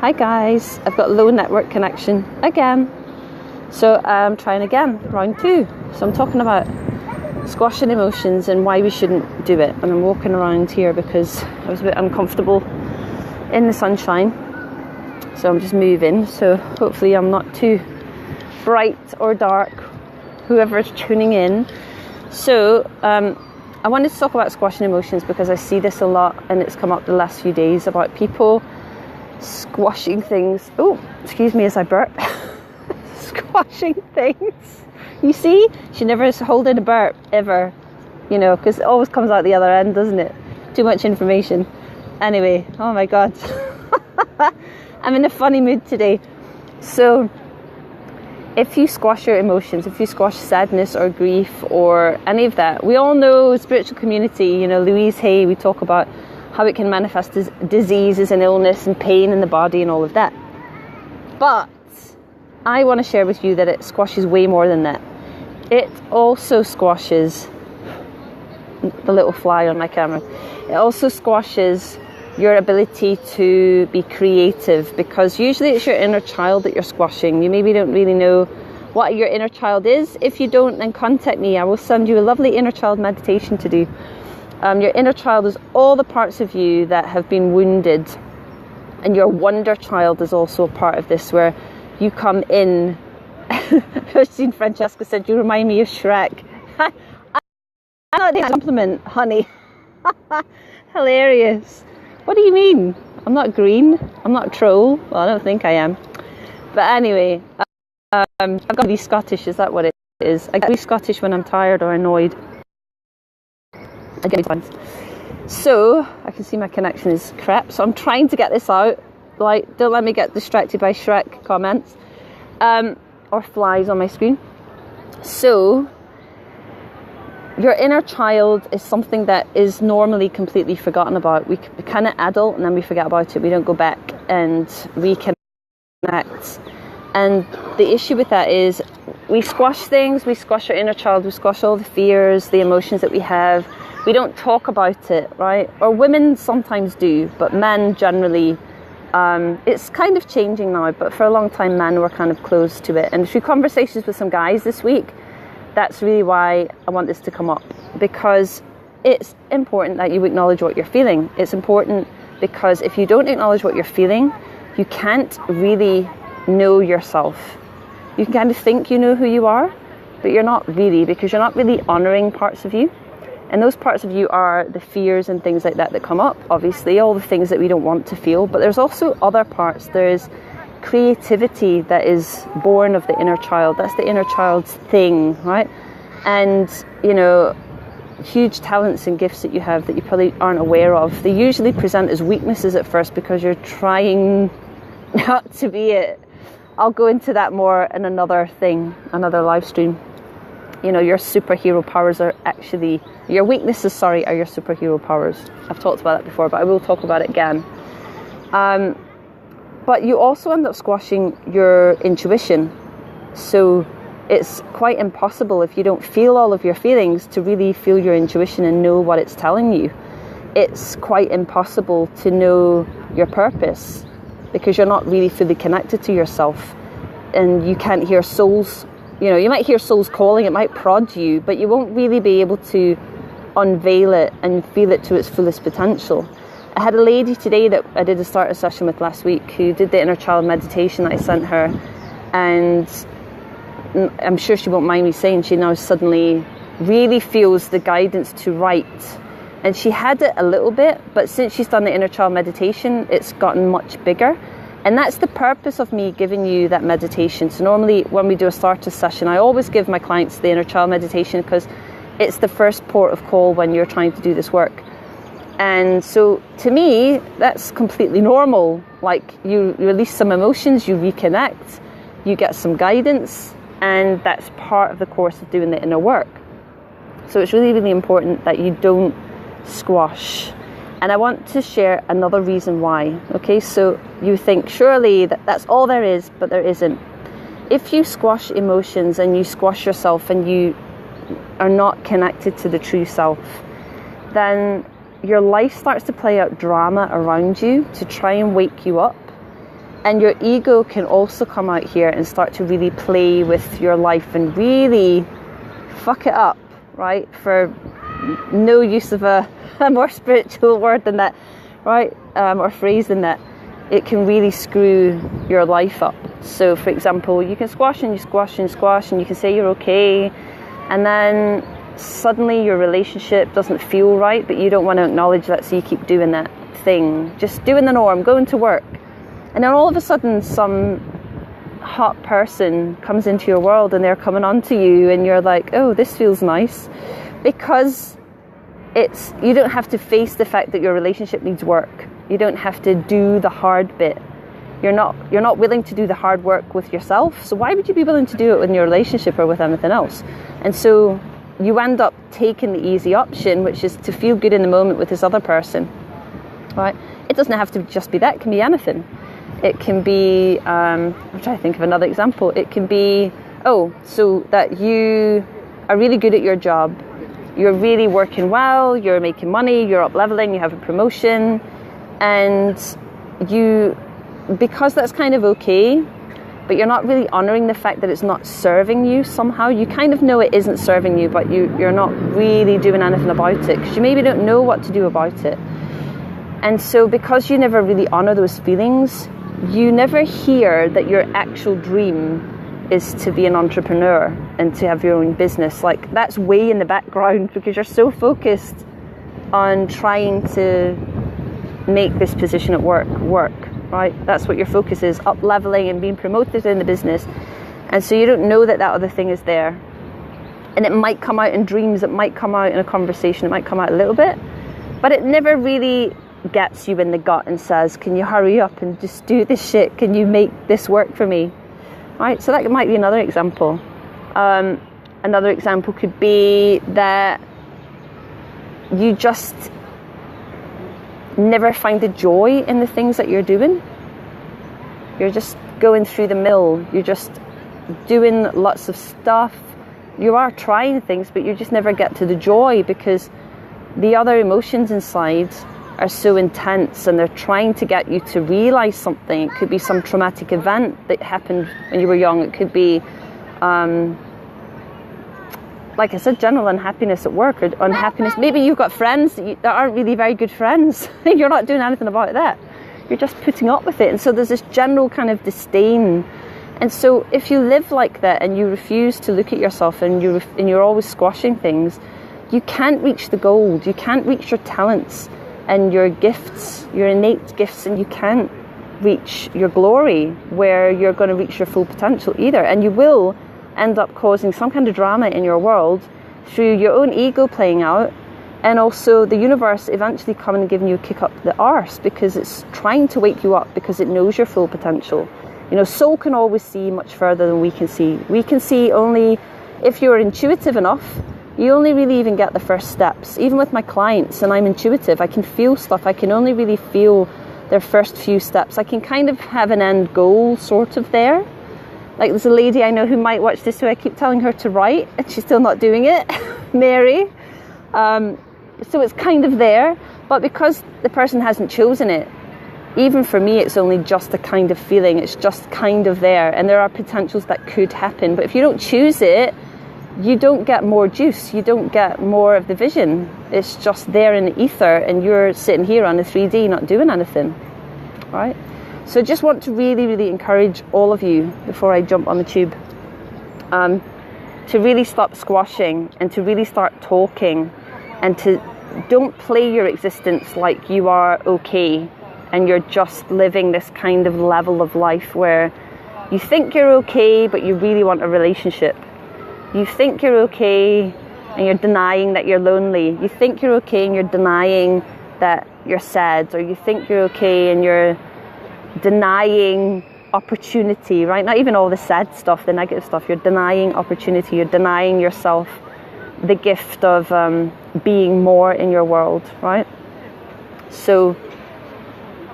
Hi guys, I've got low network connection again. So I'm trying again, round 2. So I'm talking about squashing emotions and why we shouldn't do it. And I'm walking around here because I was a bit uncomfortable in the sunshine. So I'm just moving. So hopefully I'm not too bright or dark, whoever's tuning in. So I wanted to talk about squashing emotions because I see this a lot and it's come up the last few days about people squashing things. Oh, excuse me as I burp. Squashing things. You see, she never is holding a burp ever, you know, because it always comes out the other end, doesn't it? Too much information. Anyway, oh my god. I'm in a funny mood today. So if you squash your emotions, if you squash sadness or grief or any of that, we all know spiritual community, you know, Louise Hay, we talk about how it can manifest as diseases and illness and pain in the body and all of that. But I want to share with you that it squashes way more than that. It also squashes the little fly on my camera. It also squashes your ability to be creative, because usually it's your inner child that you're squashing. You maybe don't really know what your inner child is. If you don't, then contact me. I will send you a lovely inner child meditation to do. Your inner child is all the parts of you that have been wounded, and your wonder child is also a part of this, where you come in. I've seen Francesca said you remind me of Shrek. I'm not a compliment, honey. Hilarious. What do you mean? I'm not green. I'm not a troll. Well, I don't think I am. But anyway, I've got to be Scottish. Is that what it is? I get to be Scottish when I'm tired or annoyed. I get times. So I can see my connection is crap. So I'm trying to get this out. Like, don't let me get distracted by Shrek comments or flies on my screen. So your inner child is something that is normally completely forgotten about. We kind of adult and then we forget about it. We don't go back and reconnect. And the issue with that is we squash things. We squash our inner child. We squash all the fears, the emotions that we have. We don't talk about it, right? Or women sometimes do, but men generally, it's kind of changing now, but for a long time men were kind of close to it. And through conversations with some guys this week, that's really why I want this to come up, because it's important that you acknowledge what you're feeling. It's important because if you don't acknowledge what you're feeling, you can't really know yourself. You can kind of think you know who you are, but you're not really, because you're not really honouring parts of you. And those parts of you are the fears and things like that come up, obviously, all the things that we don't want to feel. But there's also other parts. There's creativity that is born of the inner child. That's the inner child's thing, right? And, you know, huge talents and gifts that you have that you probably aren't aware of. They usually present as weaknesses at first because you're trying not to be it. I'll go into that more in another live stream. You know, your superhero powers are actually, your weaknesses, are your superhero powers. I've talked about that before, but I will talk about it again. But you also end up squashing your intuition. So it's quite impossible if you don't feel all of your feelings to really feel your intuition and know what it's telling you. It's quite impossible to know your purpose because you're not really fully connected to yourself, and you can't hear souls. You know, you might hear souls calling, it might prod you, but you won't really be able to unveil it and feel it to its fullest potential. I had a lady today that I did a starter session with last week who did the inner child meditation that I sent her, and I'm sure she won't mind me saying she now suddenly really feels the guidance to write. And she had it a little bit, but since she's done the inner child meditation, it's gotten much bigger. And that's the purpose of me giving you that meditation. So normally when we do a starter session, I always give my clients the inner child meditation because it's the first port of call when you're trying to do this work. And so to me, that's completely normal. Like, you release some emotions, you reconnect, you get some guidance, and that's part of the course of doing the inner work. So it's really, really important that you don't squash. And I want to share another reason why. Okay, so you think surely that's all there is, but there isn't. If you squash emotions and you squash yourself and you are not connected to the true self, then your life starts to play out drama around you to try and wake you up. And your ego can also come out here and start to really play with your life and really fuck it up, right? For no use of a more spiritual word than that, right? Or phrase than that. It can really screw your life up. So, for example, you can squash and you squash and squash and you can say you're okay, and then suddenly your relationship doesn't feel right, but you don't want to acknowledge that, so you keep doing that thing, just doing the norm, going to work. And then all of a sudden some hot person comes into your world and they're coming on to you and you're like, oh, this feels nice. Because you don't have to face the fact that your relationship needs work. You don't have to do the hard bit. You're not willing to do the hard work with yourself. So why would you be willing to do it in your relationship or with anything else? And so you end up taking the easy option, which is to feel good in the moment with this other person, right? It doesn't have to just be that. It can be anything. It can be, I'm trying to think of another example. It can be, so that you are really good at your job. You're really working well, you're making money, you're up leveling, you have a promotion, and because that's kind of okay, but you're not really honouring the fact that it's not serving you somehow. You kind of know it isn't serving you, but you're not really doing anything about it, because you maybe don't know what to do about it. And so because you never really honour those feelings, you never hear that your actual dream is to be an entrepreneur and to have your own business. Like, that's way in the background because you're so focused on trying to make this position at work, right? That's what your focus is, up leveling and being promoted in the business. And so you don't know that that other thing is there. And it might come out in dreams, it might come out in a conversation, it might come out a little bit, but it never really gets you in the gut and says, can you hurry up and just do this shit? Can you make this work for me? Right, so that might be another example. Another example could be that you just never find the joy in the things that you're doing. You're just going through the mill. You're just doing lots of stuff. You are trying things, but you just never get to the joy because the other emotions inside are so intense and they're trying to get you to realize something. It could be some traumatic event that happened when you were young. It could be, like I said, general unhappiness at work or unhappiness. Maybe you've got friends that aren't really very good friends. You're not doing anything about that. You're just putting up with it. And so there's this general kind of disdain. And so if you live like that and you refuse to look at yourself and you're always squashing things, you can't reach the gold. You can't reach your talents and your gifts, your innate gifts, and you can't reach your glory where you're going to reach your full potential either. And you will end up causing some kind of drama in your world through your own ego playing out, and also the universe eventually coming and giving you a kick up the arse because it's trying to wake you up because it knows your full potential. You know, soul can always see much further than we can see. We can see only if you're intuitive enough. You only really even get the first steps. Even with my clients, and I'm intuitive, I can feel stuff. I can only really feel their first few steps. I can kind of have an end goal sort of there. Like there's a lady I know who might watch this who I keep telling her to write and she's still not doing it, Mary. So it's kind of there, but because the person hasn't chosen it, even for me it's only just a kind of feeling. It's just kind of there, and there are potentials that could happen. But if you don't choose it, you don't get more juice, you don't get more of the vision. It's just there in the ether and you're sitting here on the 3D not doing anything, right? So I just want to really, really encourage all of you before I jump on the tube to really stop squashing and to really start talking, and to don't play your existence like you are okay and you're just living this kind of level of life where you think you're okay but you really want a relationship. You think you're okay and you're denying that you're lonely. You think you're okay and you're denying that you're sad. Or you think you're okay and you're denying opportunity, right? Not even all the sad stuff, the negative stuff. You're denying opportunity. You're denying yourself the gift of being more in your world, right? So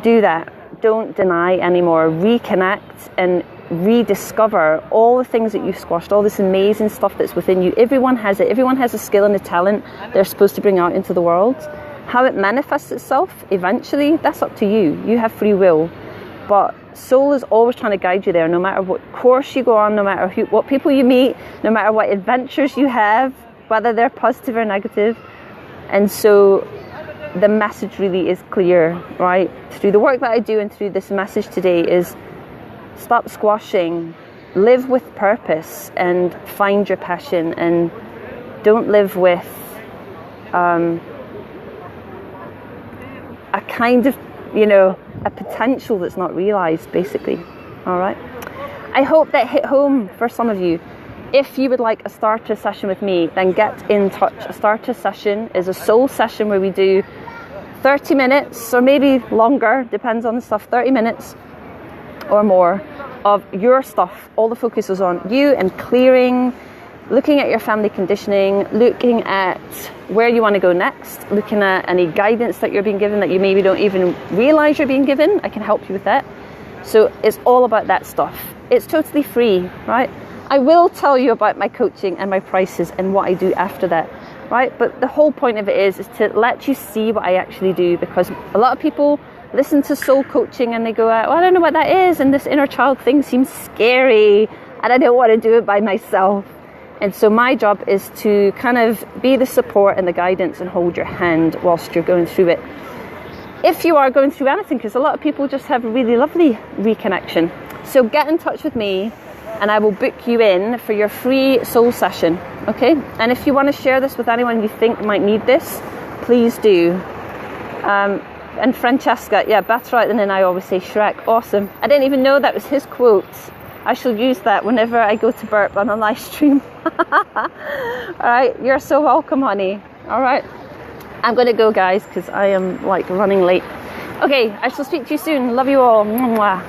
do that. Don't deny anymore. Reconnect and rediscover all the things that you've squashed, all this amazing stuff that's within you. Everyone has it. Everyone has a skill and a talent they're supposed to bring out into the world. How it manifests itself eventually, that's up to you. You have free will. But soul is always trying to guide you there, no matter what course you go on, no matter what people you meet, no matter what adventures you have, whether they're positive or negative. And so the message really is clear, right? Through the work that I do and through this message today is stop squashing, live with purpose and find your passion, and don't live with a kind of, a potential that's not realized, basically. All right. I hope that hit home for some of you. If you would like a starter session with me, then get in touch. A starter session is a soul session where we do 30 minutes or maybe longer, depends on the stuff, 30 minutes or more of your stuff. All the focus is on you and clearing, looking at your family conditioning, looking at where you want to go next, looking at any guidance that you're being given that you maybe don't even realize you're being given. I can help you with that. So it's all about that stuff. It's totally free, right? I will tell you about my coaching and my prices and what I do after that, right? But the whole point of it is to let you see what I actually do, because a lot of people listen to soul coaching and they go, well, I don't know what that is, and this inner child thing seems scary and I don't want to do it by myself. And so my job is to kind of be the support and the guidance and hold your hand whilst you're going through it. If you are going through anything, because a lot of people just have a really lovely reconnection. So get in touch with me and I will book you in for your free soul session, okay? And if you want to share this with anyone you think might need this, please do. And Francesca, yeah, better right than I always say Shrek. Awesome. I didn't even know that was his quote. I shall use that whenever I go to burp on a live stream. All right, you're so welcome, honey. All right, I'm going to go, guys, because I am like running late. Okay, I shall speak to you soon. Love you all. Mwah.